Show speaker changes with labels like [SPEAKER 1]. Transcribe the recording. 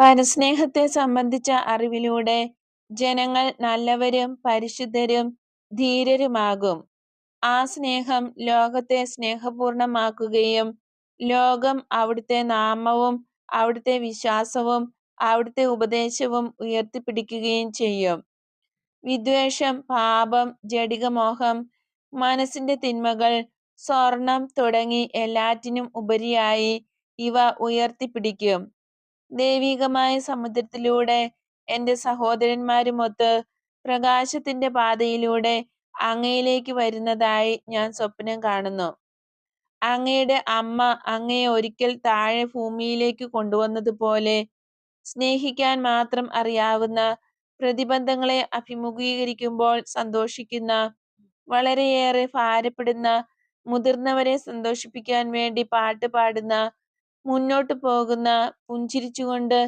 [SPEAKER 1] പരസ്നേഹത്തെ സംബന്ധിച്ച അറിവിലൂടെ ജനങ്ങൾ നല്ലവരും പരിശുദ്ധരും ധീരരുമാകും. ആ സ്നേഹം ലോകത്തെ സ്നേഹപൂർണമാക്കുകയും ലോകം അവിടുത്തെ നാമവും അവിടുത്തെ വിശ്വാസവും അവിടുത്തെ ഉപദേശവും ഉയർത്തിപ്പിടിക്കുകയും ചെയ്യും. വിദ്വേഷം, പാപം, ജഡികമോഹം, മനസ്സിന്റെ തിന്മകൾ, സ്വർണം തുടങ്ങി എല്ലാറ്റിനും ഉപരിയായി ഇവ ഉയർത്തിപ്പിടിക്കും. ദൈവികമായ സമുദ്രത്തിലൂടെ എന്റെ സഹോദരന്മാരുമൊത്ത് പ്രകാശത്തിന്റെ പാതയിലൂടെ അങ്ങയിലേക്ക് വരുന്നതായി ഞാൻ സ്വപ്നം കാണുന്നു. അങ്ങയുടെ അമ്മ അങ്ങയെ ഒരിക്കൽ താഴെ ഭൂമിയിലേക്ക് കൊണ്ടുവന്നതുപോലെ സ്നേഹിക്കാൻ മാത്രം അറിയാവുന്ന പ്രതിബന്ധങ്ങളെ അഭിമുഖീകരിക്കുമ്പോൾ സന്തോഷിക്കുന്ന, വളരെയേറെ ഭാരപ്പെടുന്ന, മുതിർന്നവരെ സന്തോഷിപ്പിക്കാൻ വേണ്ടി പാട്ട് പാടുന്ന, മുന്നോട്ടു പോകുന്ന, പുഞ്ചിരിച്ചുകൊണ്ട്